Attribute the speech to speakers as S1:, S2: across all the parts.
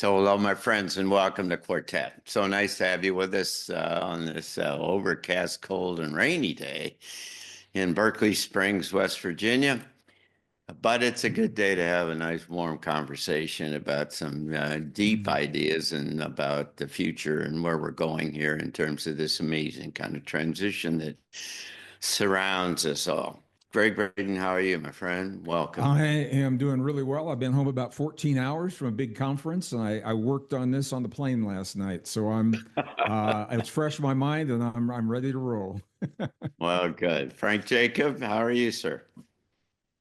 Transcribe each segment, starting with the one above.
S1: So, hello, my friends, and welcome to Quartet. So nice to have you with us on this overcast, cold, and rainy day in Berkeley Springs, West Virginia. But it's a good day to have a nice, warm conversation about some deep ideas and about the future and where we're going here in terms of this amazing kind of transition that surrounds us all. Greg, Braden, how are you, my friend? Welcome.
S2: I am doing really well. I've been home about 14 hours from a big conference, and I worked on this on the plane last night. So it's fresh in my mind, and I'm ready to roll.
S1: Well, good. Frank Jacob, how are you, sir?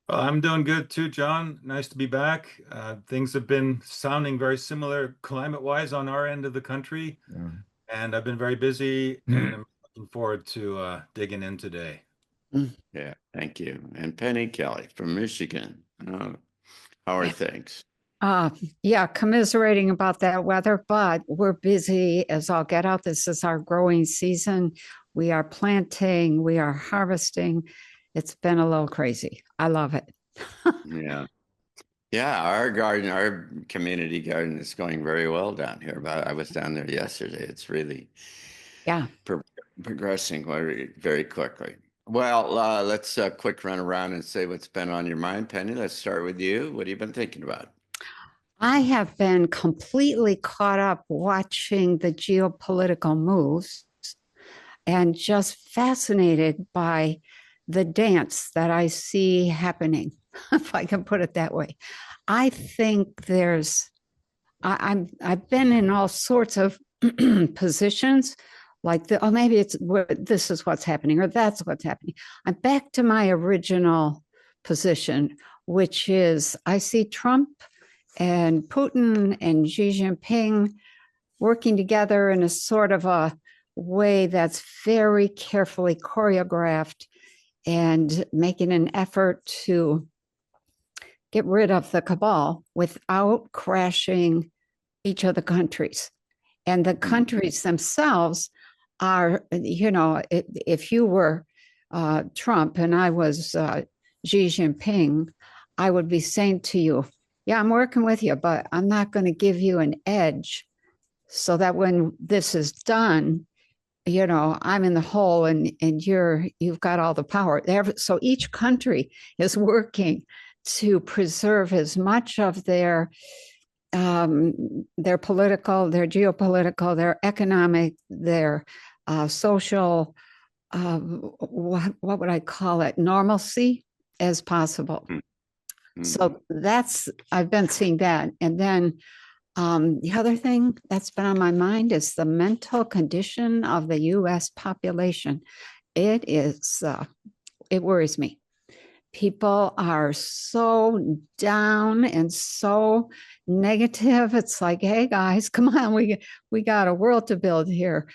S3: Well, I'm doing good too, John. Nice to be back. Things have been sounding very similar climate-wise on our end of the country,
S2: Yeah.
S3: and I've been very busy, and I'm looking forward to digging in today.
S1: Yeah, thank you. And Penny Kelly from Michigan. How are things?
S4: Uh, yeah, commiserating about that weather, but we're busy as all get out. This is our growing season. We are planting, we are harvesting. It's been a little crazy. I love it.
S1: Yeah. Yeah, our garden, our community garden is going very well down here. But I was down there yesterday. It's really
S4: Yeah.
S1: pro progressing very, very quickly. Well, let's quick run around and say what's been on your mind. Penny, let's start with you. What have you been thinking about?
S4: I have been completely caught up watching the geopolitical moves and just fascinated by the dance that I see happening, if I can put it that way. I think I've been in all sorts of positions, like maybe this is what's happening or that's what's happening. I'm back to my original position, which is I see Trump and Putin and Xi Jinping working together in a sort of a way that's very carefully choreographed and making an effort to get rid of the cabal without crashing each of the countries. And the countries themselves are, if you were Trump and I was Xi Jinping, I would be saying to you, yeah, I'm working with you, but I'm not going to give you an edge so that when this is done, I'm in the hole and you've got all the power. So each country is working to preserve as much of their political, their geopolitical, their economic, their social, what would I call it, normalcy as possible. So I've been seeing that. And then the other thing that's been on my mind is the mental condition of the U.S. population. It worries me. People are so down and so negative. It's like, hey guys, come on, we got a world to build here.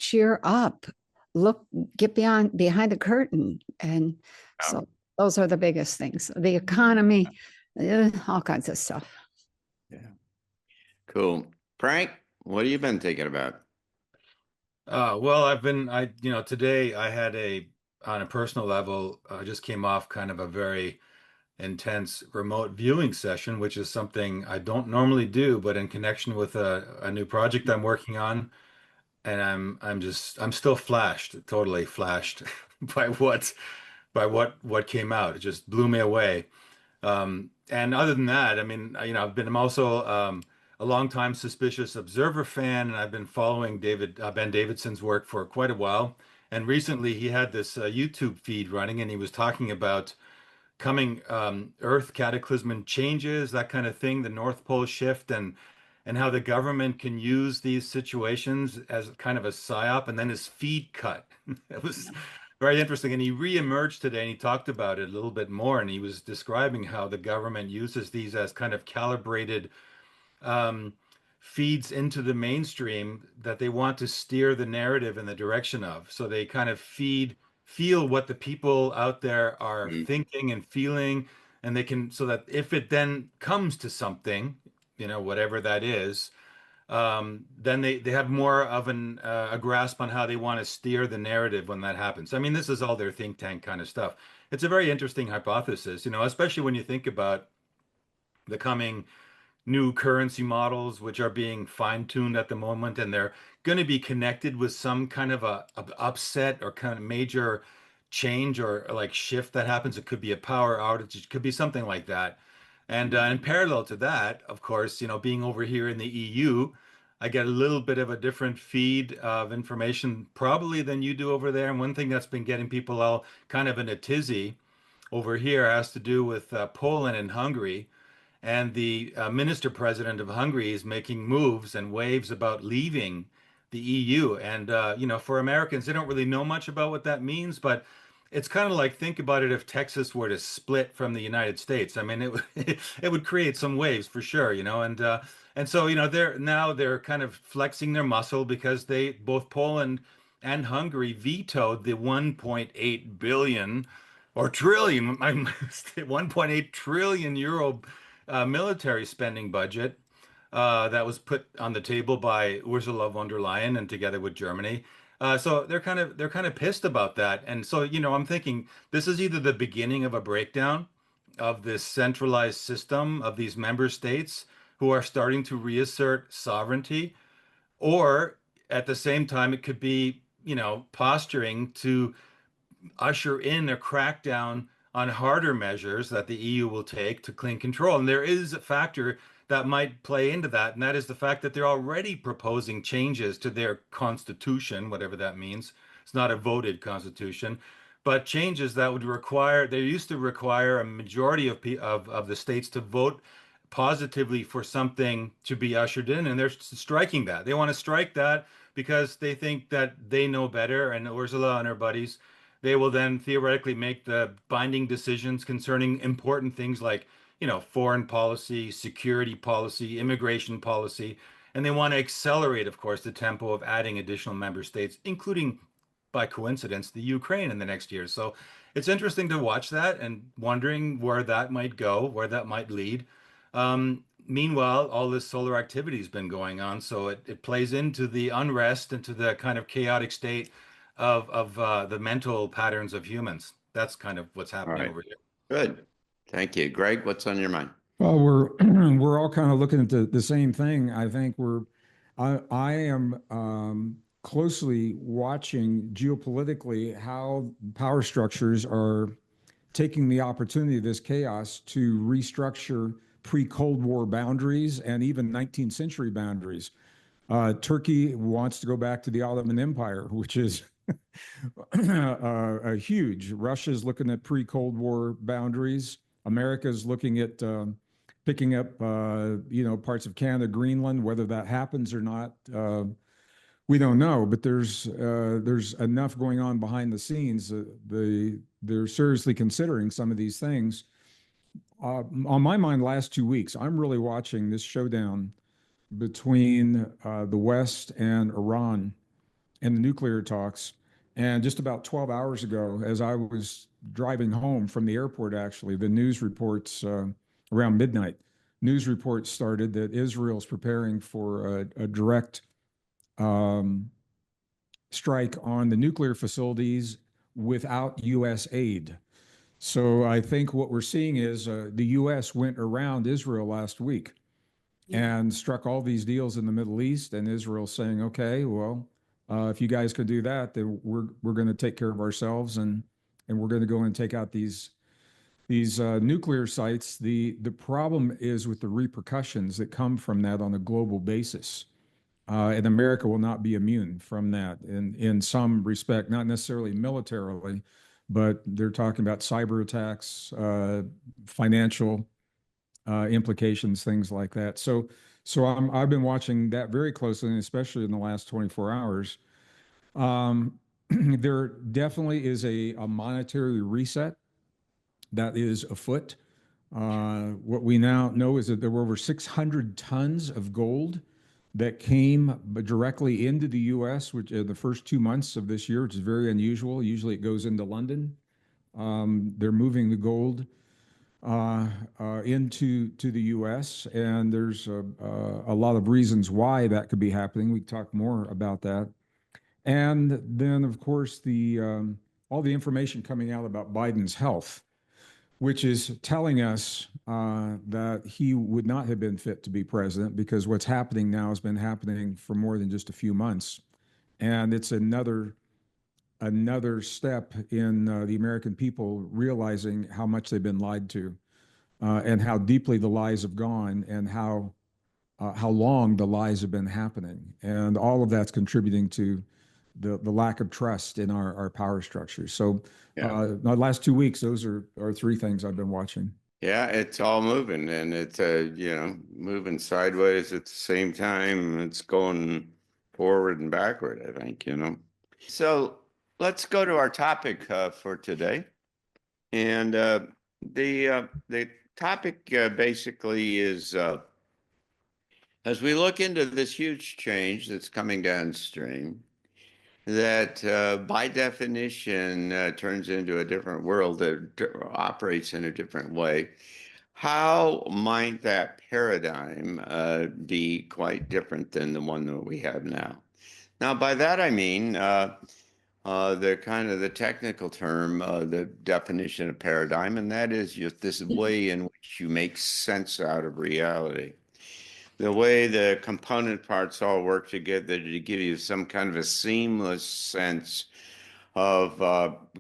S4: Cheer up, look, get behind the curtain, and so those are the biggest things. The economy, all kinds of stuff.
S1: Yeah. Cool. Frank, what have you been thinking about?
S3: Well, today I had on a personal level, I just came off kind of a very intense remote viewing session, which is something I don't normally do, but in connection with a new project I'm working on, and I'm still totally flashed by what came out. It just blew me away. And other than that, I mean, I'm also a longtime Suspicious Observer fan, and I've been following Ben Davidson's work for quite a while. And recently, he had this YouTube feed running, and he was talking about coming Earth cataclysmic changes, that kind of thing, the North Pole shift, and how the government can use these situations as kind of a psyop. And then his feed cut. It was very interesting. And he reemerged today and he talked about it a little bit more. And he was describing how the government uses these as kind of calibrated um, feeds into the mainstream that they want to steer the narrative in the direction of. So they kind of feel what the people out there are thinking and feeling. And they can, so that if it then comes to something, whatever that is, then they have more of a grasp on how they want to steer the narrative when that happens. I mean, this is all their think tank kind of stuff. It's a very interesting hypothesis, especially when you think about the coming new currency models, which are being fine-tuned at the moment, and they're going to be connected with some kind of a upset or kind of major change or like shift that happens. It could be a power outage, it could be something like that. And in parallel to that, of course, being over here in the EU, I get a little bit of a different feed of information probably than you do over there. And one thing that's been getting people all kind of in a tizzy over here has to do with Poland and Hungary. And the minister president of Hungary is making moves and waves about leaving the EU. And, for Americans, they don't really know much about what that means, but it's kind of like think about it if Texas were to split from the United States. I mean, it would it would create some waves for sure, and so they're kind of flexing their muscle because they both Poland and Hungary vetoed the 1.8 billion or trillion, 1.8 trillion euro military spending budget that was put on the table by Ursula von der Leyen and together with Germany. So they're kind of pissed about that. And so, I'm thinking this is either the beginning of a breakdown of this centralized system of these member states who are starting to reassert sovereignty, or at the same time, it could be, posturing to usher in a crackdown on harder measures that the EU will take to clean control. And there is a factor that might play into that, and that is the fact that they're already proposing changes to their constitution, whatever that means. It's not a voted constitution, but changes that would require, they used to require a majority of the states to vote positively for something to be ushered in, and they're striking that. They want to strike that because they think that they know better, and Ursula and her buddies, they will then theoretically make the binding decisions concerning important things like, foreign policy, security policy, immigration policy, and they want to accelerate, of course, the tempo of adding additional member states, including, by coincidence, the Ukraine in the next year. So it's interesting to watch that and wondering where that might go, where that might lead. Meanwhile, all this solar activity has been going on, so it plays into the unrest, into the kind of chaotic state of the mental patterns of humans. That's kind of what's
S1: All
S3: happening
S1: right.
S3: over here.
S1: Good. Thank you. Greg, what's on your mind?
S2: Well, we're we're all kind of looking at the same thing. I think I am closely watching geopolitically how power structures are taking the opportunity of this chaos to restructure pre-Cold War boundaries and even 19th century boundaries. Turkey wants to go back to the Ottoman Empire, which is huge. Russia's looking at pre-Cold War boundaries. America's looking at picking up, parts of Canada, Greenland. Whether that happens or not, we don't know. But there's enough going on behind the scenes. They're seriously considering some of these things. On my mind, last 2 weeks, I'm really watching this showdown between the West and Iran and the nuclear talks. And just about 12 hours ago, as I was driving home from the airport, actually, the news reports around midnight, news reports started that Israel's preparing for a direct strike on the nuclear facilities without U.S. aid. So I think what we're seeing is the U.S. went around Israel last week and struck all these deals in the Middle East, and Israel saying, okay, well, if you guys could do that, then we're going to take care of ourselves, and we're going to go and take out these nuclear sites. The problem is with the repercussions that come from that on a global basis, and America will not be immune from that in some respect, not necessarily militarily, but they're talking about cyber attacks, financial implications, things like that. So I've been watching that very closely, and especially in the last 24 hours. There definitely is a monetary reset that is afoot. What we now know is that there were over 600 tons of gold that came directly into the U.S., which the first 2 months of this year, which is very unusual. Usually it goes into London. They're moving the gold into the U.S., and there's a lot of reasons why that could be happening. We can talk more about that. And then, of course, all the information coming out about Biden's health, which is telling us that he would not have been fit to be president because what's happening now has been happening for more than just a few months, and it's another step in the American people realizing how much they've been lied to, and how deeply the lies have gone, and how long the lies have been happening, and all of that's contributing to the lack of trust in our power structure. So, the last 2 weeks, those are three things I've been watching.
S1: Yeah, it's all moving, and it's moving sideways at the same time. It's going forward and backward, I think. So let's go to our topic for today. And the topic basically is as we look into this huge change that's coming downstream, that by definition turns into a different world that operates in a different way. How might that paradigm be quite different than the one that we have now? Now, by that I mean the kind of the technical term, the definition of paradigm, and that is just this way in which you make sense out of reality. The way the component parts all work together to give you some kind of a seamless sense of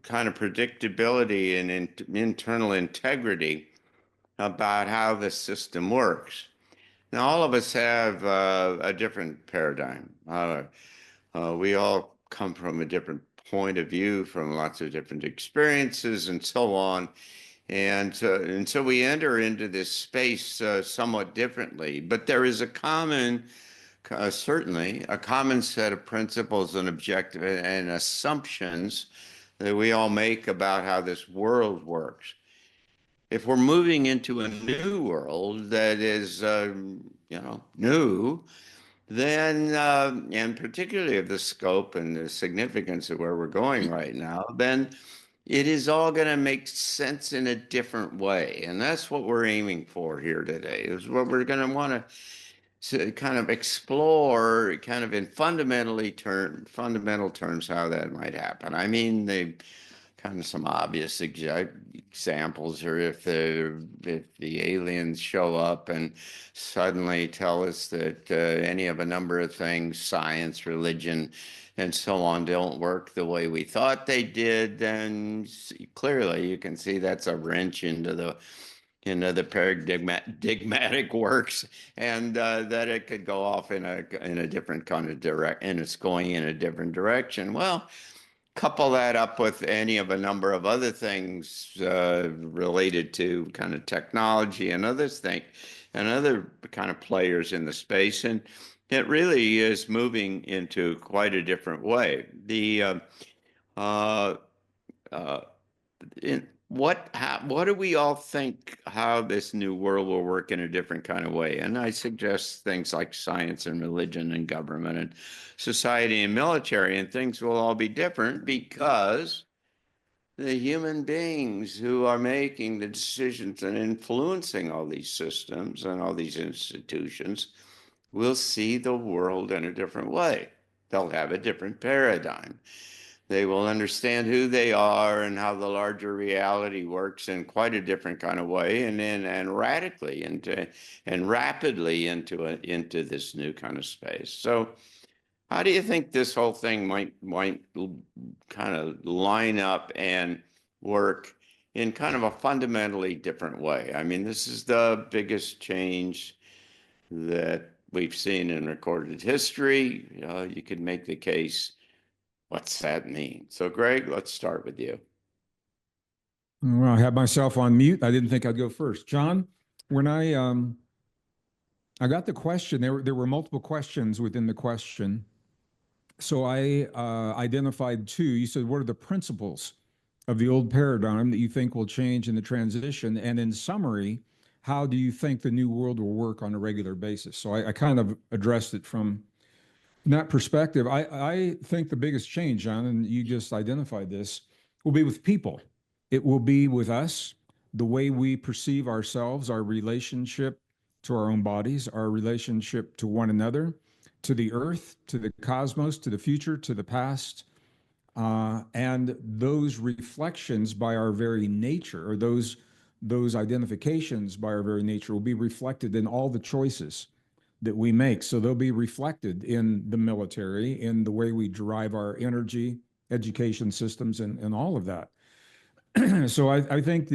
S1: kind of predictability and internal integrity about how the system works. Now, all of us have a different paradigm. We all come from a different point of view, from lots of different experiences and so on. And so we enter into this space somewhat differently. But there is a common, certainly, a common set of principles and objective and assumptions that we all make about how this world works. If we're moving into a new world that is, new, then, and particularly of the scope and the significance of where we're going right now, then it is all going to make sense in a different way. And that's what we're aiming for here today, is what we're going to want to kind of explore kind of in fundamental terms how that might happen. I mean, kind of some obvious examples are if the aliens show up and suddenly tell us that any of a number of things, science, religion, and so on, don't work the way we thought they did, then clearly you can see that's a wrench into the paradigmatic works, and that it could go off in a different kind of direction, and it's going in a different direction. Well, couple that up with any of a number of other things related to kind of technology and other kind of players in the space, and it really is moving into quite a different way. What do we all think how this new world will work in a different kind of way? And I suggest things like science and religion and government and society and military, and things will all be different because the human beings who are making the decisions and influencing all these systems and all these institutions will see the world in a different way. They'll have a different paradigm. They will understand who they are and how the larger reality works in quite a different kind of way, and radically and rapidly into this new kind of space. So, how do you think this whole thing might kind of line up and work in kind of a fundamentally different way? I mean, this is the biggest change that we've seen in recorded history. You could make the case. What's that mean? So, Gregg, let's start with you.
S2: Well, I have myself on mute. I didn't think I'd go first. John, when I got the question, there were multiple questions within the question. So I identified two. You said, what are the principles of the old paradigm that you think will change in the transition? And in summary, how do you think the new world will work on a regular basis? So I kind of addressed it from that perspective. I think the biggest change, John, and you just identified this, will be with people. It will be with us, the way we perceive ourselves, our relationship to our own bodies, our relationship to one another, to the earth, to the cosmos, to the future, to the past. And those reflections by our very nature, or those those identifications by our very nature will be reflected in all the choices that we make. So they'll be reflected in the military, in the way we derive our energy, education systems, and all of that. So I think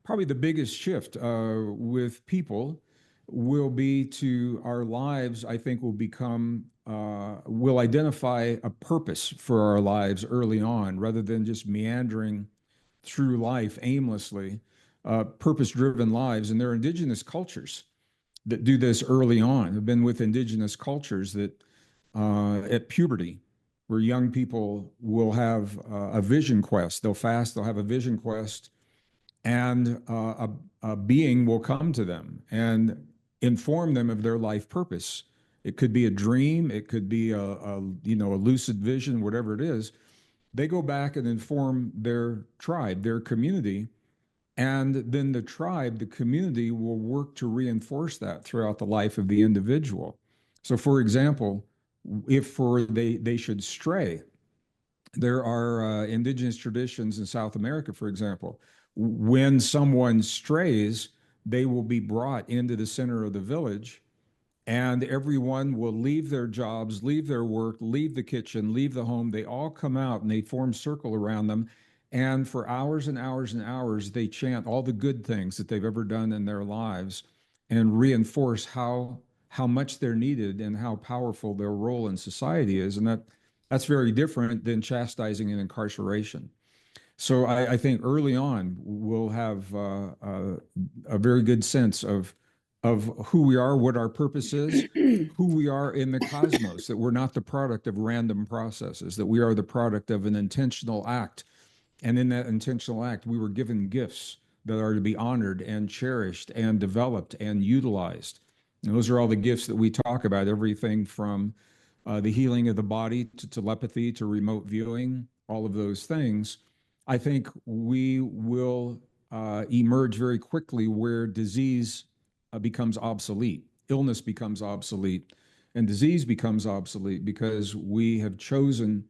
S2: probably the biggest shift with people will be to our lives, I think will identify a purpose for our lives early on rather than just meandering through life aimlessly, purpose-driven lives. And there are indigenous cultures that do this early on. I've been with indigenous cultures that at puberty, where young people will have a vision quest. They'll fast, they'll have a vision quest, and a being will come to them and inform them of their life purpose. It could be a dream, it could be a lucid vision, whatever it is. They go back and inform their tribe, their community, and then the tribe, the community will work to reinforce that throughout the life of the individual. So, for example, if they should stray, there are indigenous traditions in South America, for example. When someone strays, they will be brought into the center of the village, and everyone will leave their jobs, leave their work, leave the kitchen, leave the home. They all come out and they form circle around them. And for hours and hours and hours, they chant all the good things that they've ever done in their lives and reinforce how much they're needed and how powerful their role in society is. And that's very different than chastising and incarceration. So I think early on we'll have a very good sense of who we are, what our purpose is, who we are in the cosmos, that we're not the product of random processes, that we are the product of an intentional act. And in that intentional act, we were given gifts that are to be honored and cherished and developed and utilized. And those are all the gifts that we talk about, everything from the healing of the body to telepathy to remote viewing, all of those things. I think we will emerge very quickly where disease becomes obsolete, illness becomes obsolete, and disease becomes obsolete because we have chosen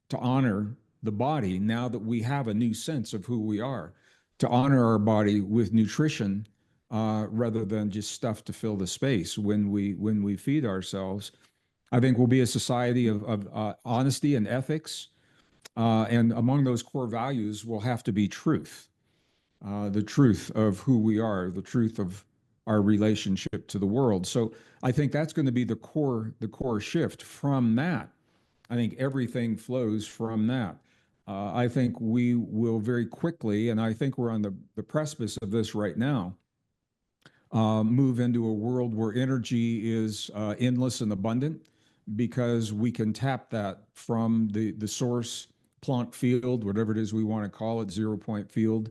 S2: to honor the body now that we have a new sense of who we are, to honor our body with nutrition rather than just stuff to fill the space when we feed ourselves. I think we'll be a society of honesty and ethics. And among those core values will have to be truth, the truth of who we are, the truth of our relationship to the world. So I think that's going to be the core shift from that. I think everything flows from that. I think we will very quickly, and I think we're on the precipice of this right now, move into a world where energy is endless and abundant because we can tap that from the source Planck field, whatever it is we want to call it, 0 point field,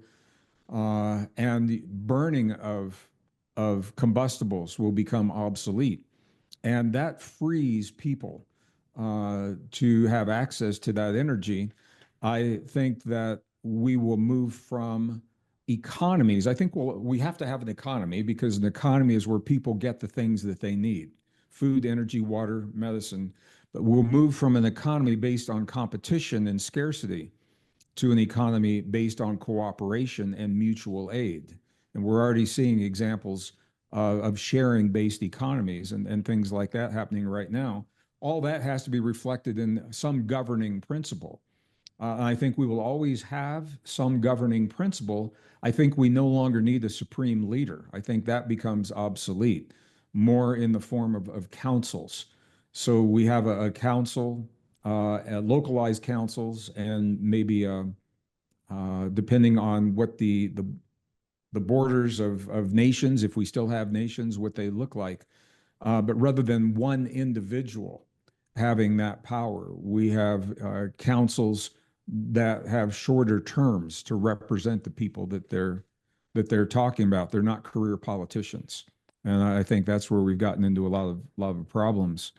S2: and burning of combustibles will become obsolete, and that frees people to have access to that energy. I think that we will move from economies. I think we have to have an economy because an economy is where people get the things that they need: food, energy, water, medicine. But we'll move from an economy based on competition and scarcity to an economy based on cooperation and mutual aid. And we're already seeing examples of sharing-based economies and things like that happening right now. All that has to be reflected in some governing principle. I think we will always have some governing principle. I think we no longer need a supreme leader. I think that becomes obsolete, more in the form of councils. So we have a council, localized councils, and maybe depending on what the borders of nations, if we still have nations, what they look like. But rather than one individual having that power, we have councils that have shorter terms to represent the people that they're talking about. They're not career politicians, and I think that's where we've gotten into a lot of problems.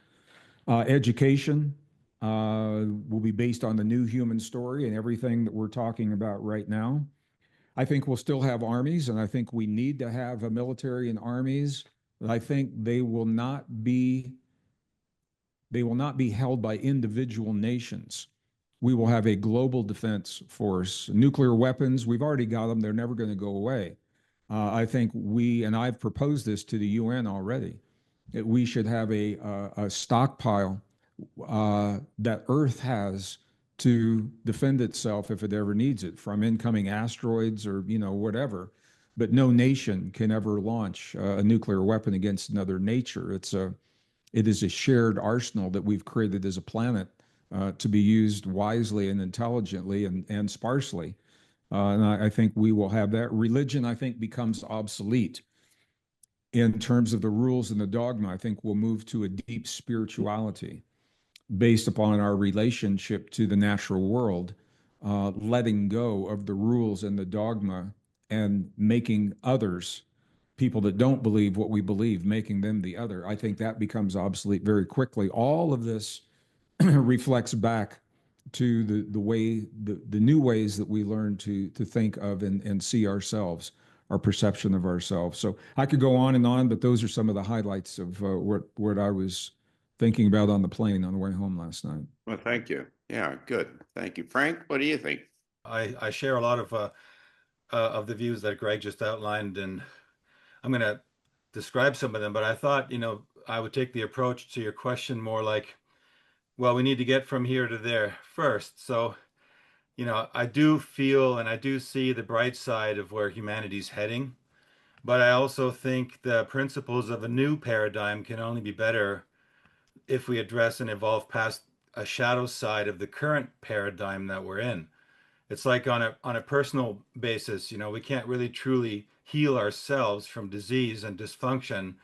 S2: Education will be based on the new human story and everything that we're talking about right now. I think we'll still have armies, and I think we need to have a military and armies. But I think they will not be held by individual nations. we will have a global defense force. Nuclear weapons, we've already got them. They're never going to go away. I think and I've proposed this to the UN already, that we should have a stockpile that Earth has to defend itself if it ever needs it from incoming asteroids or whatever. But no nation can ever launch a nuclear weapon against another nature. It is a shared arsenal that we've created as a planet to be used wisely and intelligently and sparsely. And I think we will have that. Religion, I think, becomes obsolete in terms of the rules and the dogma. I think we'll move to a deep spirituality based upon our relationship to the natural world, letting go of the rules and the dogma and making others, people that don't believe what we believe, making them the other. I think that becomes obsolete very quickly. All of this reflects back to the new ways that we learn to think of and see ourselves, our perception of ourselves. So I could go on and on, but those are some of the highlights of what I was thinking about on the plane on the way home last night.
S1: Well, thank you. Yeah, good. Thank you. Frank, what do you think?
S3: I share a lot of the views that Gregg just outlined, and I'm going to describe some of them. But I thought, I would take the approach to your question more like, well, we need to get from here to there first. So, I do feel and I do see the bright side of where humanity's heading, but I also think the principles of a new paradigm can only be better if we address and evolve past a shadow side of the current paradigm that we're in. It's like on a personal basis, we can't really truly heal ourselves from disease and dysfunction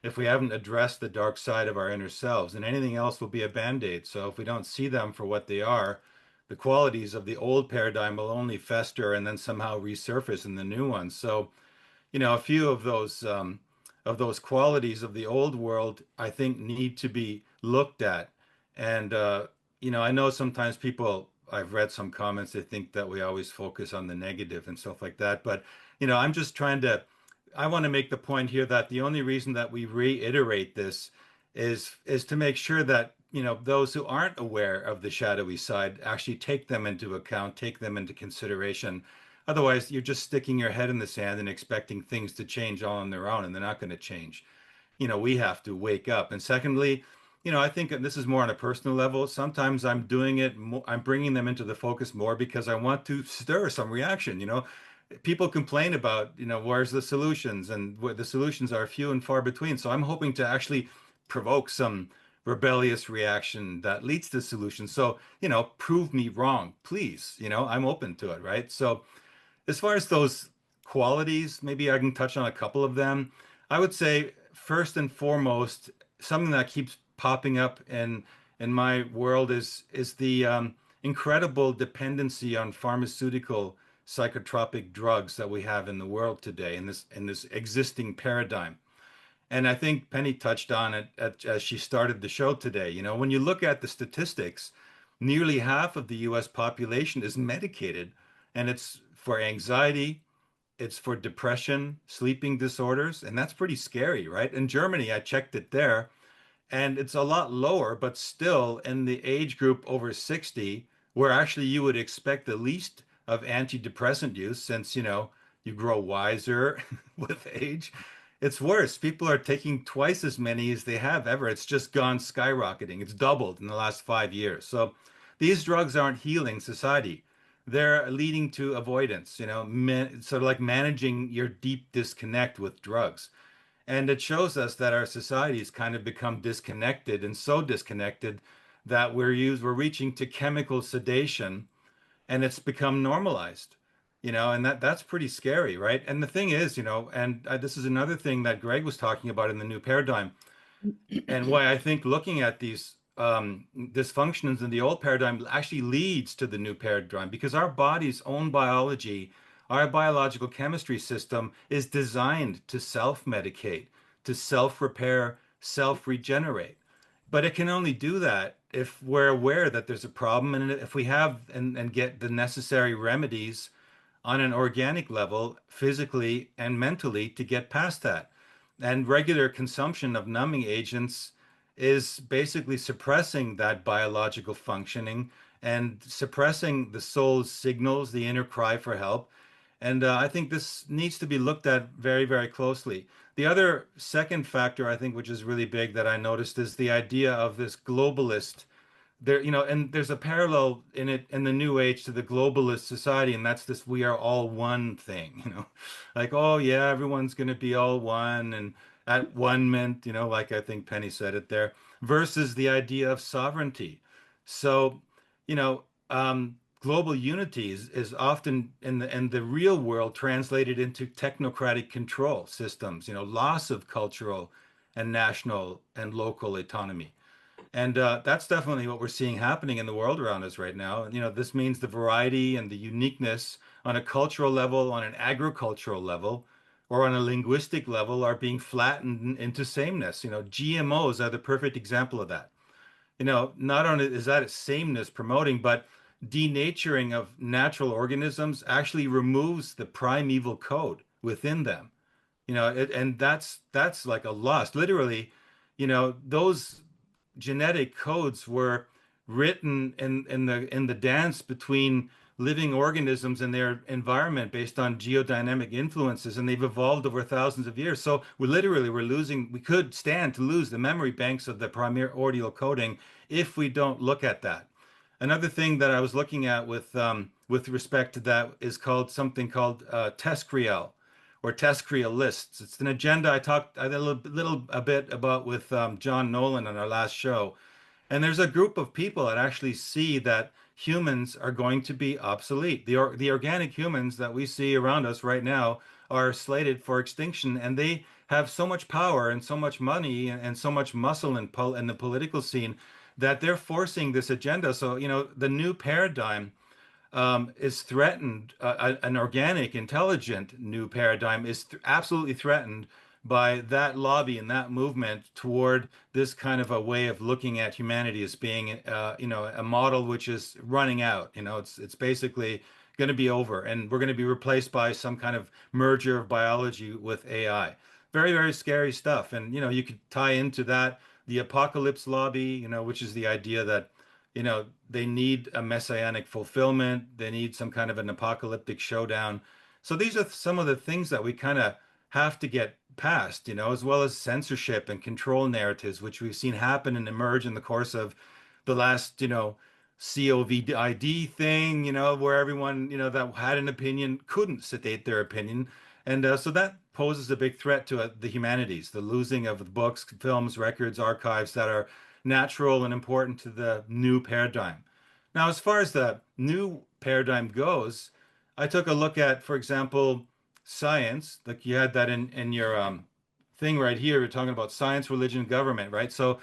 S3: if we haven't addressed the dark side of our inner selves, and anything else will be a band-aid. So if we don't see them for what they are, the qualities of the old paradigm will only fester and then somehow resurface in the new one. So, a few of those qualities of the old world, I think, need to be looked at. And I know sometimes people, I've read some comments, they think that we always focus on the negative and stuff like that. But I'm just I want to make the point here that the only reason that we reiterate this is to make sure that those who aren't aware of the shadowy side actually take them into account, take them into consideration. Otherwise, you're just sticking your head in the sand and expecting things to change all on their own, and they're not going to change. We have to wake up. And secondly, I think this is more on a personal level. Sometimes I'm doing it, I'm bringing them into the focus more because I want to stir some reaction. People complain about, where's the solutions, and what the solutions are few and far between. So I'm hoping to actually provoke some rebellious reaction that leads to solutions. So, prove me wrong, please. I'm open to it, right? So as far as those qualities, maybe I can touch on a couple of them. I would say first and foremost, something that keeps popping up in my world is the incredible dependency on pharmaceutical psychotropic drugs that we have in the world today in this existing paradigm. And I think Penny touched on it as she started the show today. When you look at the statistics, nearly half of the US population is medicated, and it's for anxiety, it's for depression, sleeping disorders, and that's pretty scary, right? In Germany, I checked it there, and it's a lot lower, but still in the age group over 60, where actually you would expect the least of antidepressant use since, you grow wiser with age. It's worse. People are taking twice as many as they have ever. It's just gone skyrocketing. It's doubled in the last 5 years. So these drugs aren't healing society. They're leading to avoidance, sort of like managing your deep disconnect with drugs. And it shows us that our society's kind of become disconnected, and so disconnected that we're reaching to chemical sedation, and it's become normalized, and that's pretty scary, right? And the thing is, and this is another thing that Gregg was talking about in the new paradigm, and why I think looking at these dysfunctions in the old paradigm actually leads to the new paradigm, because our body's own biology, our biological chemistry system is designed to self-medicate, to self-repair, self-regenerate. But it can only do that if we're aware that there's a problem, and if we have and get the necessary remedies on an organic level, physically and mentally, to get past that. And regular consumption of numbing agents is basically suppressing that biological functioning and suppressing the soul's signals, the inner cry for help. And I think this needs to be looked at very, very closely. The other second factor, I think, which is really big that I noticed is the idea of this globalist there, and there's a parallel in it in the new age to the globalist society, and that's this we are all one thing, like, oh yeah, everyone's going to be all one and at one mint, like I think Penny said it there, versus the idea of sovereignty. So, you know, global unity is often in the real world translated into technocratic control systems, loss of cultural and national and local autonomy. And that's definitely what we're seeing happening in the world around us right now. This means the variety and the uniqueness on a cultural level, on an agricultural level, or on a linguistic level are being flattened into sameness. GMOs are the perfect example of that. Not only is that sameness promoting, but denaturing of natural organisms actually removes the primeval code within them. And that's like a loss. Literally, those genetic codes were written in the dance between living organisms and their environment based on geodynamic influences, and they've evolved over thousands of years. So we could stand to lose the memory banks of the primordial coding if we don't look at that. Another thing that I was looking at with respect to that is something called TESCREAL or TESCREAL lists. It's an agenda I talked a bit about with John Nolan on our last show. And there's a group of people that actually see that humans are going to be obsolete. The organic humans that we see around us right now are slated for extinction, and they have so much power and so much money and so much muscle in the political scene that they're forcing this agenda. So, the new paradigm is threatened. An organic, intelligent new paradigm is absolutely threatened by that lobby and that movement toward this kind of a way of looking at humanity as being, a model which is running out. It's basically going to be over, and we're going to be replaced by some kind of merger of biology with AI. Very, very scary stuff. And you could tie into that the apocalypse lobby, which is the idea that they need a messianic fulfillment. They need some kind of an apocalyptic showdown. So these are some of the things that we kind of have to get past, as well as censorship and control narratives, which we've seen happen and emerge in the course of the last, COVID thing, where everyone, that had an opinion couldn't state their opinion. And so that poses a big threat to the humanities, the losing of books, films, records, archives that are natural and important to the new paradigm. Now, as far as the new paradigm goes, I took a look at, for example, science. Like you had that in your thing right here. You're talking about science, religion, government, right? So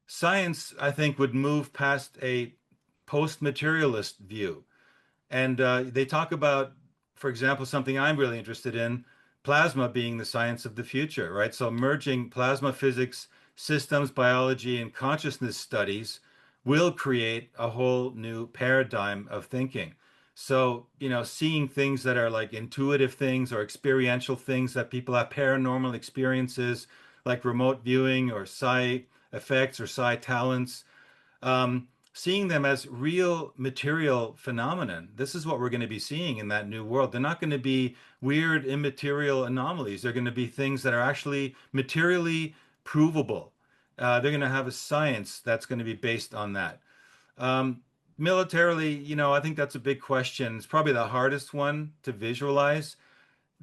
S3: science, I think, would move past a post-materialist view. And they talk about, for example, something I'm really interested in, plasma being the science of the future, right? So merging plasma physics, systems biology, and consciousness studies will create a whole new paradigm of thinking. So, seeing things that are like intuitive things or experiential things that people have paranormal experiences, like remote viewing or psi effects or psi talents, seeing them as real material phenomenon. This is what we're going to be seeing in that new world. They're not going to be weird immaterial anomalies. They're going to be things that are actually materially provable. They're going to have a science that's going to be based on that. Militarily, I think that's a big question. It's probably the hardest one to visualize.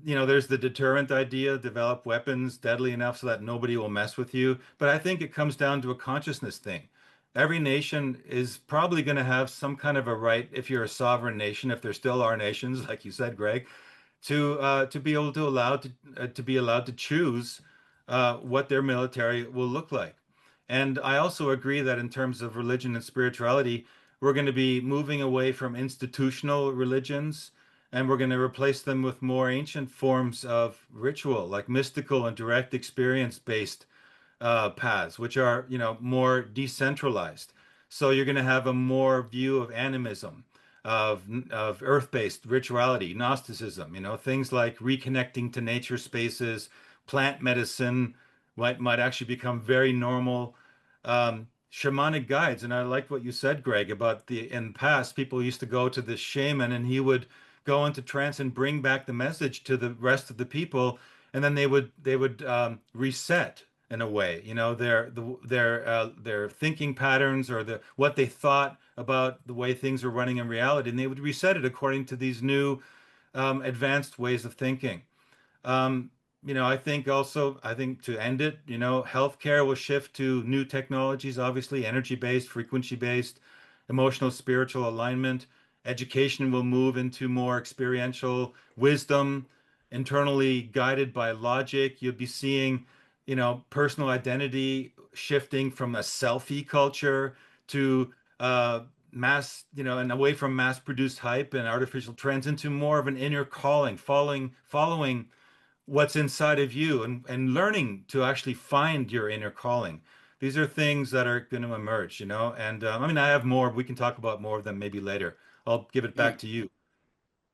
S3: There's the deterrent idea, develop weapons deadly enough so that nobody will mess with you. But I think it comes down to a consciousness thing. Every nation is probably going to have some kind of a right, if you're a sovereign nation, if there still are nations, like you said, Greg, to be able to be allowed to choose what their military will look like. And I also agree that in terms of religion and spirituality, we're going to be moving away from institutional religions, and we're going to replace them with more ancient forms of ritual, like mystical and direct experience based paths, which are, more decentralized. So you're going to have a more view of animism, of earth-based rituality, Gnosticism, things like reconnecting to nature spaces, plant medicine might actually become very normal. shamanic guides. And I liked what you said, Greg, about in the past, people used to go to this shaman and he would go into trance and bring back the message to the rest of the people. And then they would reset in a way, their thinking patterns or what they thought about the way things are running in reality. And they would reset it according to these new advanced ways of thinking. Um, I think to end it, healthcare will shift to new technologies, obviously, energy-based, frequency-based, emotional, spiritual alignment. Education will move into more experiential wisdom, internally guided by logic. You'll be seeing, personal identity shifting from a selfie culture to mass, and away from mass-produced hype and artificial trends into more of an inner calling, following what's inside of you and learning to actually find your inner calling. These are things that are going to emerge, and I mean, I have more. We can talk about more of them maybe later. I'll give it back to you.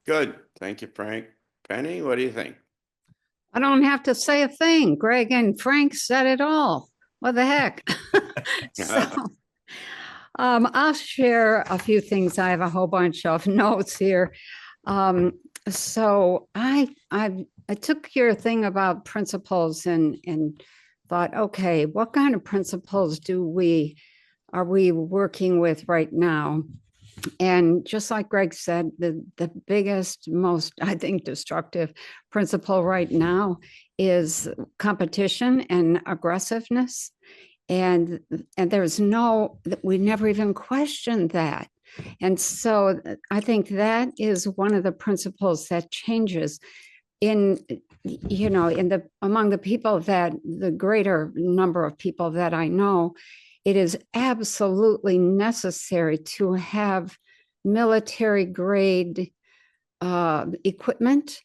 S1: Good. Thank you, Frank. Penny, what do you think?
S4: I don't have to say a thing. Greg and Frank said it all. What the heck? So, I'll share a few things. I have a whole bunch of notes here. So I took your thing about principles and thought, okay, what kind of principles are we working with right now? And just like Gregg said, the biggest, most, I think, destructive principle right now is competition and aggressiveness. And we never even questioned that. And so I think that is one of the principles that changes among the greater number of people that I know. It is absolutely necessary to have military grade equipment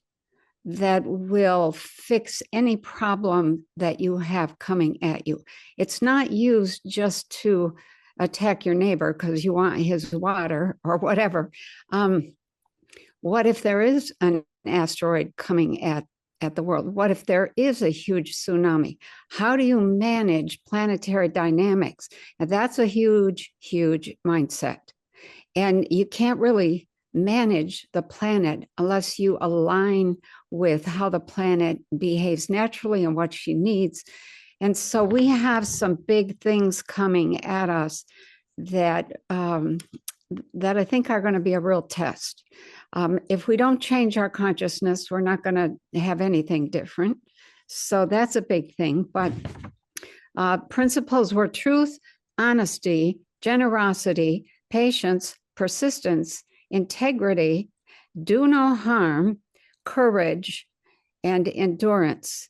S4: that will fix any problem that you have coming at you. It's not used just to attack your neighbor because you want his water or whatever. What if there is an asteroid coming at the world? What if there is a huge tsunami? How do you manage planetary dynamics? And that's a huge, huge mindset. And you can't really manage the planet unless you align with how the planet behaves naturally and what she needs. And so we have some big things coming at us that I think are going to be a real test. If we don't change our consciousness, we're not going to have anything different. So that's a big thing. But principles were truth, honesty, generosity, patience, persistence, integrity, do no harm, courage, and endurance.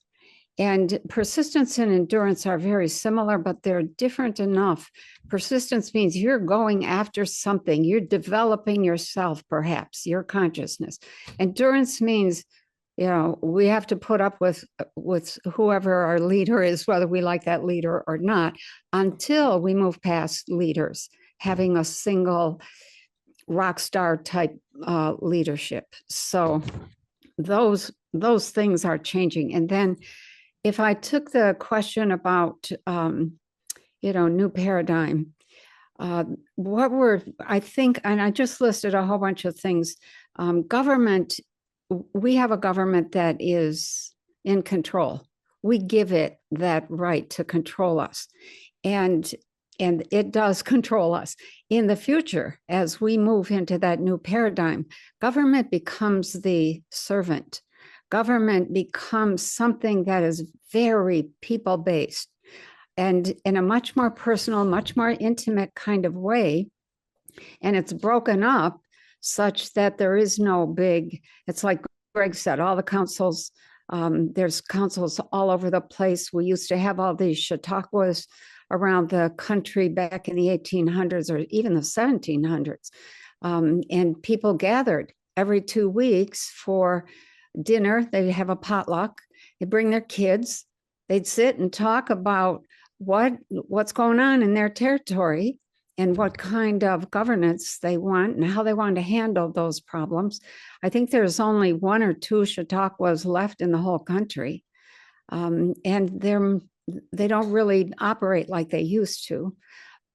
S4: And persistence and endurance are very similar, but they're different enough. Persistence means you're going after something, you're developing yourself, perhaps, your consciousness. Endurance means, we have to put up with whoever our leader is, whether we like that leader or not, until we move past leaders, having a single rock star type leadership. So those things are changing. And then if I took the question about, new paradigm, I think, and I just listed a whole bunch of things. Government, we have a government that is in control. We give it that right to control us. And it does control us. In the future, as we move into that new paradigm, government becomes the servant. Government becomes something that is very people-based and in a much more personal, much more intimate kind of way. And it's broken up such that there is no big, it's like Gregg said, all the councils, there's councils all over the place. We used to have all these chautauquas around the country back in the 1800s or even the 1700s. And people gathered every 2 weeks for dinner. They'd have a potluck. They'd bring their kids. They'd sit and talk about what's going on in their territory and what kind of governance they want and how they want to handle those problems. I think there's only 1 or 2 chautauquas left in the whole country. And they don't really operate like they used to.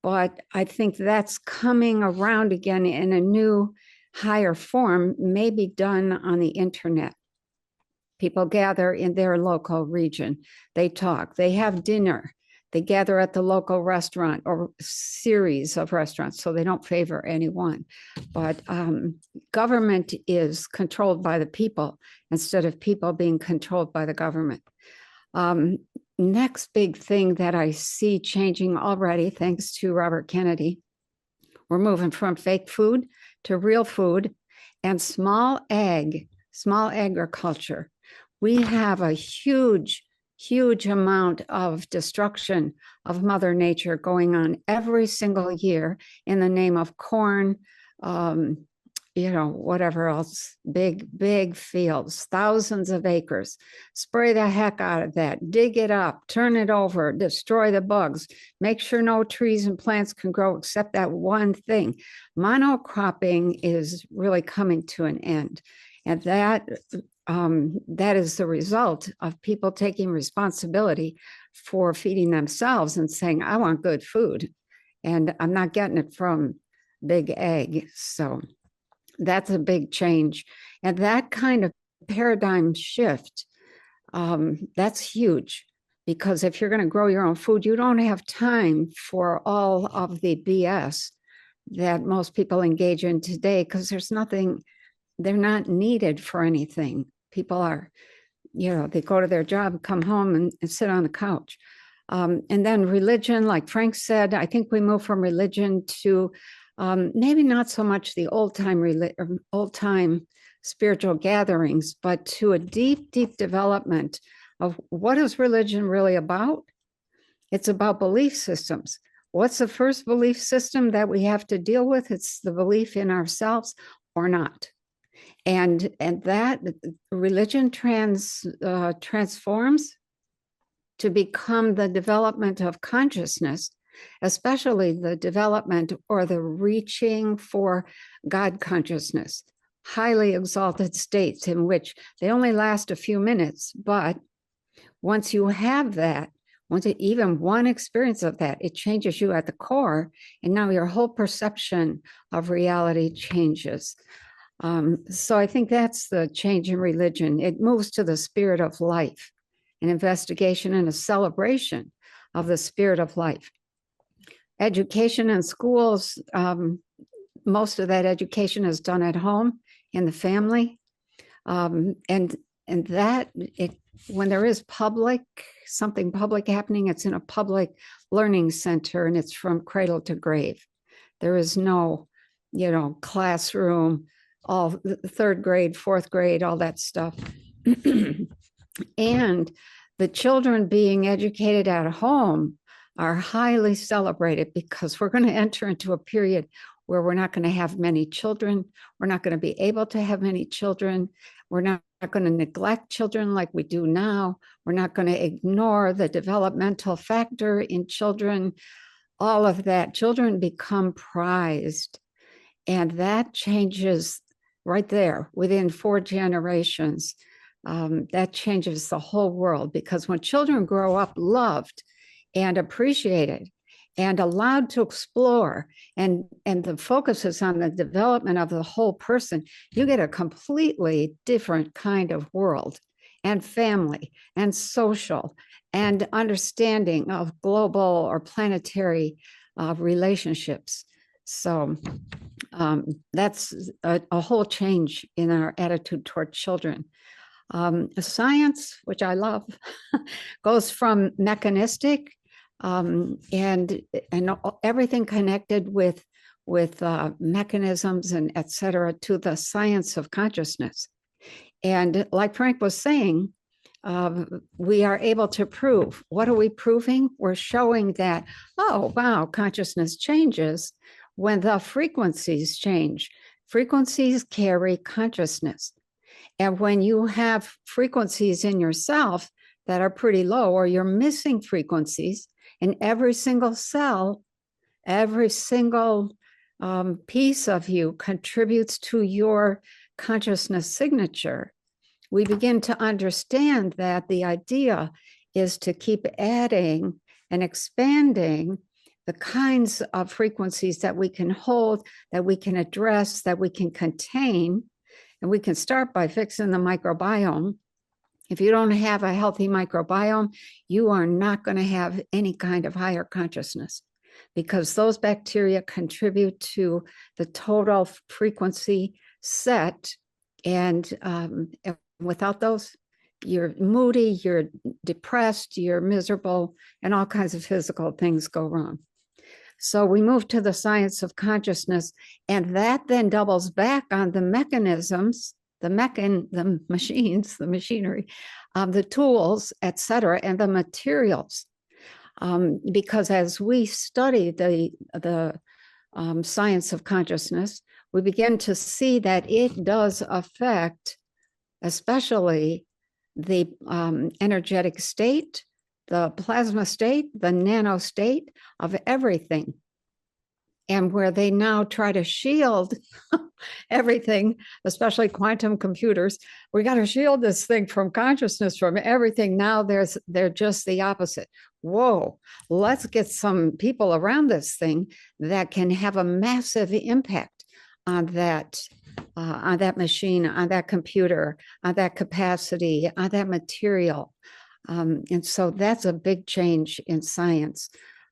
S4: But I think that's coming around again in a new, higher form, maybe done on the internet. People gather in their local region. They talk, they have dinner, they gather at the local restaurant or series of restaurants, so they don't favor anyone. But government is controlled by the people instead of people being controlled by the government. Next big thing that I see changing already, thanks to Robert Kennedy, we're moving from fake food to real food and small agriculture. We have a huge amount of destruction of Mother Nature going on every single year in the name of corn, whatever else, big fields, thousands of acres. Spray the heck out of that, dig it up, turn it over, destroy the bugs, make sure no trees and plants can grow except that one thing. Monocropping is really coming to an end. And that is the result of people taking responsibility for feeding themselves and saying, I want good food, and I'm not getting it from big ag. So that's a big change. And that kind of paradigm shift, that's huge, because if you're going to grow your own food, you don't have time for all of the BS that most people engage in today, because there's nothing, they're not needed for anything. People are, they go to their job, come home and sit on the couch. And then religion, like Frank said, I think we move from religion to maybe not so much the old time spiritual gatherings, but to a deep development of what is religion really about? It's about belief systems. What's the first belief system that we have to deal with? It's the belief in ourselves or not. And that religion transforms to become the development of consciousness, especially the development or the reaching for God consciousness, highly exalted states in which they only last a few minutes. But once you have that, even one experience of that, it changes you at the core. And now your whole perception of reality changes. So I think that's the change in religion. It moves to the spirit of life, an investigation and a celebration of the spirit of life. Education in schools, most of that education is done at home in the family. And that, when there is something public happening, it's in a public learning center and it's from cradle to grave. There is no, classroom, all third grade, fourth grade, all that stuff. And the children being educated at home are highly celebrated, because we're going to enter into a period where we're not going to have many children. We're not going to be able to have many children. We're not going to neglect children like we do now. We're not going to ignore the developmental factor in children. All of that, children become prized. And that changes right there within 4 generations. That changes the whole world, because when children grow up loved and appreciated and allowed to explore, and the focus is on the development of the whole person, you get a completely different kind of world and family and social and understanding of global or planetary relationships. So that's a whole change in our attitude toward children. Science, which I love, goes from mechanistic and everything connected with mechanisms and et cetera, to the science of consciousness. And like Frank was saying, we are able to prove. What are we proving? We're showing that, oh, wow, consciousness changes when the frequencies change. Frequencies carry consciousness. And when you have frequencies in yourself that are pretty low, or you're missing frequencies in every single cell, every single piece of you contributes to your consciousness signature, we begin to understand that the idea is to keep adding and expanding the kinds of frequencies that we can hold, that we can address, that we can contain. And we can start by fixing the microbiome. If you don't have a healthy microbiome, you are not going to have any kind of higher consciousness, because those bacteria contribute to the total frequency set. And without those, you're moody, you're depressed, you're miserable, and all kinds of physical things go wrong. So we move to the science of consciousness, and that then doubles back on the mechanisms, the machines, the machinery, the tools, etc., and the materials. Because as we study the science of consciousness, we begin to see that it does affect, especially the energetic state, the plasma state, the nano state of everything. And where they now try to shield everything, especially quantum computers, we got to shield this thing from consciousness, from everything. Now they're just the opposite. Whoa, let's get some people around this thing that can have a massive impact on that machine, on that computer, on that capacity, on that material. And so that's a big change in science.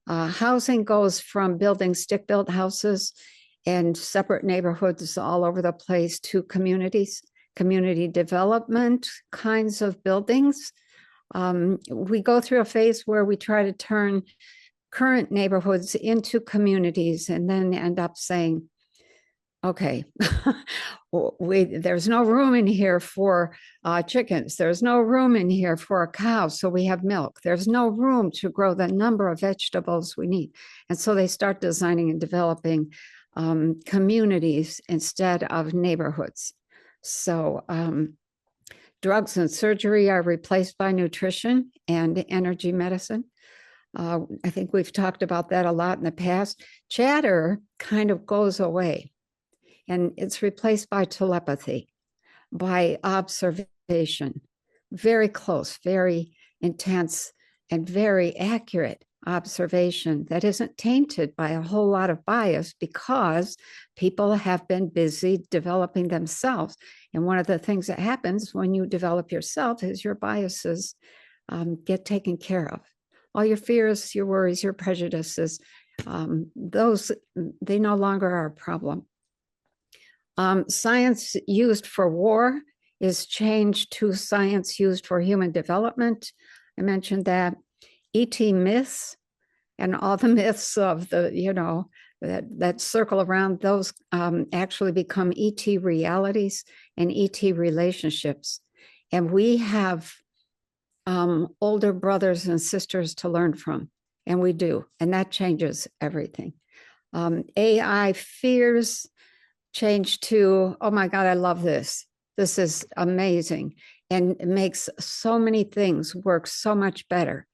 S4: Housing goes from building stick-built houses and separate neighborhoods all over the place to communities, community development kinds of buildings. We go through a phase where we try to turn current neighborhoods into communities and then end up saying, okay, there's no room in here for chickens. There's no room in here for a cow, so we have milk. There's no room to grow the number of vegetables we need. And so they start designing and developing communities instead of neighborhoods. So drugs and surgery are replaced by nutrition and energy medicine. I think we've talked about that a lot in the past. Chatter kind of goes away. And it's replaced by telepathy, by observation, very close, very intense, and very accurate observation that isn't tainted by a whole lot of bias, because people have been busy developing themselves. And one of the things that happens when you develop yourself is your biases get taken care of. All your fears, your worries, your prejudices, they no longer are a problem. Science used for war is changed to science used for human development. I mentioned that. ET myths and all the myths of the, that circle around those actually become ET realities and ET relationships. And we have older brothers and sisters to learn from, and we do, and that changes everything. AI fears change to, oh my God, I love this. This is amazing. And it makes so many things work so much better.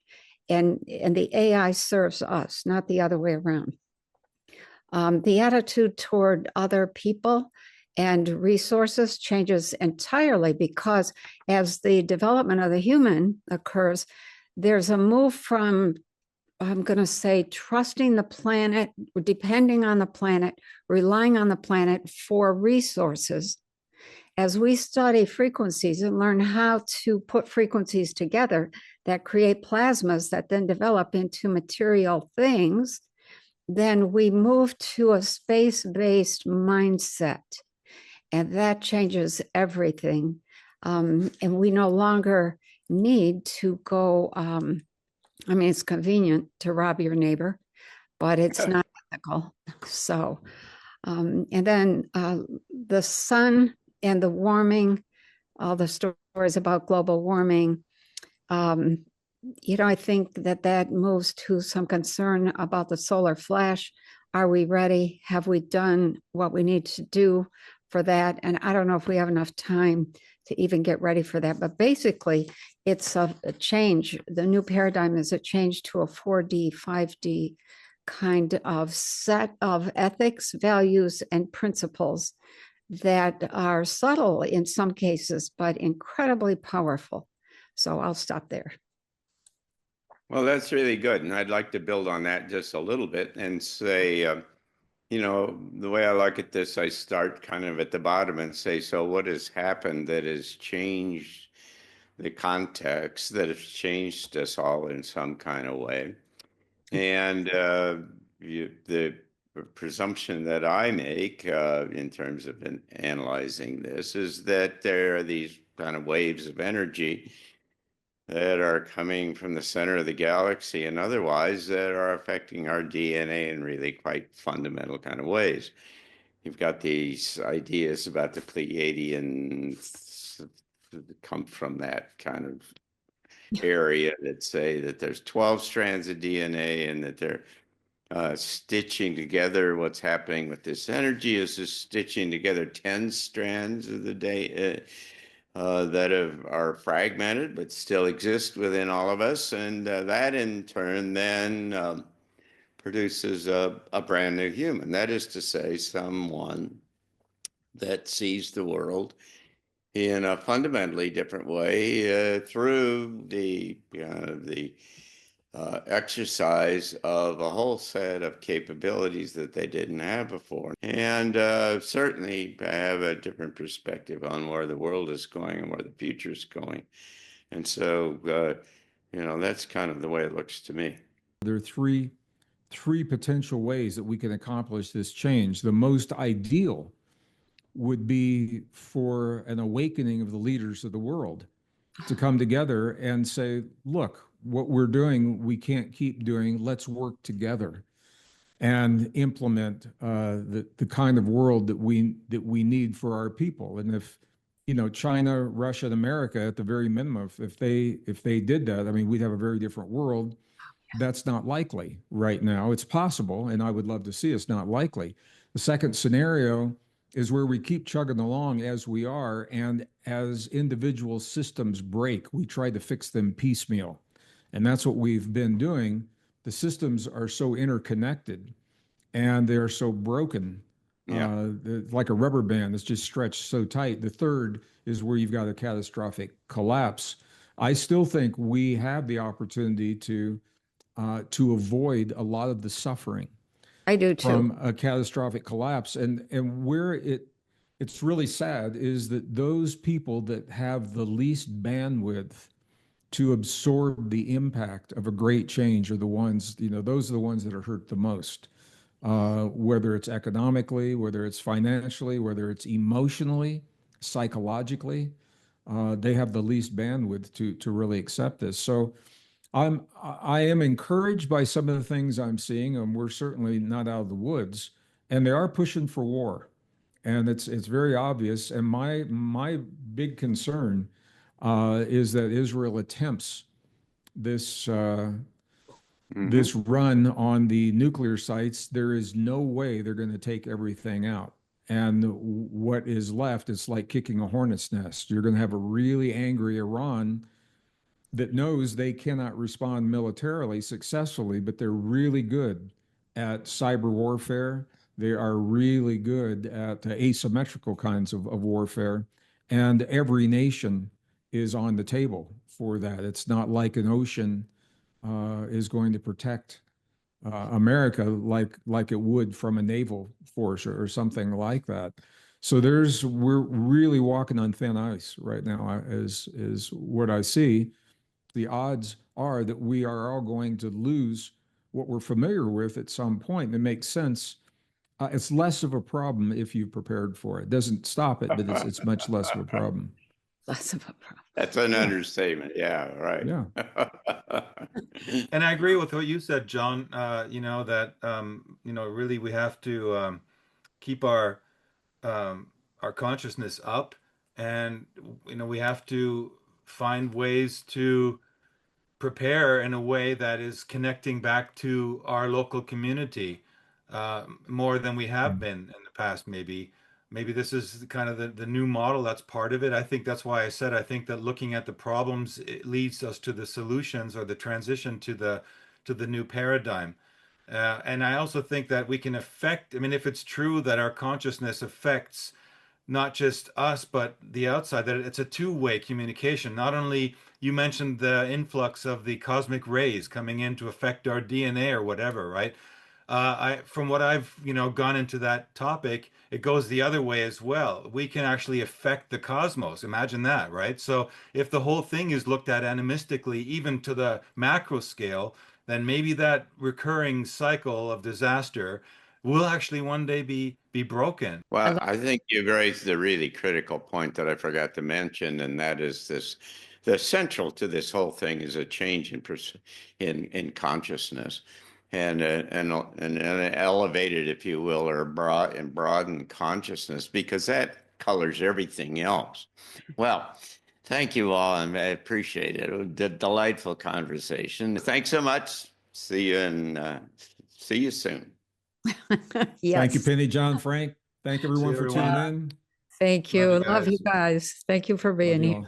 S4: And the AI serves us, not the other way around. The attitude toward other people and resources changes entirely, because as the development of the human occurs, there's a move from, I'm going to say, trusting the planet, depending on the planet, relying on the planet for resources. As we study frequencies and learn how to put frequencies together that create plasmas that then develop into material things, then we move to a space-based mindset. And that changes everything. And we no longer need to go, I mean, it's convenient to rob your neighbor, but it's not ethical. So, and then the sun and the warming, all the stories about global warming, I think that moves to some concern about the solar flash. Are we ready? Have we done what we need to do for that? And I don't know if we have enough time to even get ready for that. But basically, it's a change. The new paradigm is a change to a 4D, 5D kind of set of ethics, values, and principles that are subtle in some cases, but incredibly powerful. So I'll stop there.
S1: Well, that's really good. And I'd like to build on that just a little bit and say, the way I look at this, I start kind of at the bottom and say, so what has happened that has changed the context, that has changed us all in some kind of way? And the presumption that I make in terms of analyzing this is that there are these kind of waves of energy that are coming from the center of the galaxy and otherwise that are affecting our DNA in really quite fundamental kind of ways. You've got these ideas about the Pleiadians that come from that kind of area that say that there's 12 strands of DNA and that they're stitching together. What's happening with this energy is just stitching together 10 strands of the day that are fragmented but still exist within all of us. And that in turn then produces a brand new human. That is to say, someone that sees the world in a fundamentally different way through the exercise of a whole set of capabilities that they didn't have before, and certainly have a different perspective on where the world is going and where the future is going. And so, that's kind of the way it looks to me.
S2: There are three potential ways that we can accomplish this change. The most ideal would be for an awakening of the leaders of the world to come together and say, look, what we're doing, we can't keep doing. Let's work together and implement the kind of world that we need for our people. And if China, Russia, and America, at the very minimum, if they did that, I mean, we'd have a very different world. That's not likely right now. It's possible, and I would love to see it's not likely. The second scenario is where we keep chugging along as we are, and as individual systems break, we try to fix them piecemeal. And that's what we've been doing. The systems are so interconnected and they're so broken, like a rubber band that's just stretched so tight. The third is where you've got a catastrophic collapse. I still think we have the opportunity to avoid a lot of the suffering
S4: I do too.
S2: from a catastrophic collapse. And where it's really sad is that those people that have the least bandwidth to absorb the impact of a great change are the ones, those are the ones that are hurt the most, whether it's economically, whether it's financially, whether it's emotionally, psychologically. They have the least bandwidth to really accept this. So I am encouraged by some of the things I'm seeing, and we're certainly not out of the woods. And they are pushing for war, and it's very obvious. And my big concern is that Israel attempts this this run on the nuclear sites. There is no way they're going to take everything out. And what is left is like kicking a hornet's nest. You're going to have a really angry Iran that knows they cannot respond militarily successfully, but they're really good at cyber warfare. They are really good at asymmetrical kinds of warfare. And every nation is on the table for that. It's not like an ocean is going to protect America like it would from a naval force or something like that. So we're really walking on thin ice right now, is what I see. The odds are that we are all going to lose what we're familiar with at some point. It makes sense. It's less of a problem if you've prepared for it. It doesn't stop it, but it's much less of a problem.
S4: Less of a problem.
S1: That's an understatement. Yeah, right.
S2: Yeah.
S3: And I agree with what you said, John. That really we have to keep our consciousness up, and we have to find ways to prepare in a way that is connecting back to our local community more than we have been in the past. Maybe this is kind of the new model. That's part of it. I think that's why I think that looking at the problems, it leads us to the solutions or the transition to the new paradigm. And I also think that we can affect, I mean, if it's true that our consciousness affects not just us, but the outside, that it's a two-way communication. Not only you mentioned the influx of the cosmic rays coming in to affect our DNA or whatever, right? From what I've, gone into that topic, it goes the other way as well. We can actually affect the cosmos. Imagine that, right? So if the whole thing is looked at animistically, even to the macro scale, then maybe that recurring cycle of disaster will actually one day be broken.
S1: Well, I think you've raised a really critical point that I forgot to mention, and that is this: the central to this whole thing is a change in consciousness, and an elevated, if you will, or broadened consciousness, because that colors everything else. Well, thank you all, and I appreciate it. It was a delightful conversation. Thanks so much. See you soon.
S4: Yes.
S2: Thank you, Penny, John, Frank. Thank everyone for
S3: everyone.
S2: tuning in.
S4: Thank
S3: Love
S4: you.
S3: you
S4: Love you
S3: guys.
S4: guys. Thank you for
S2: Love
S4: being
S2: you
S4: here.
S2: all.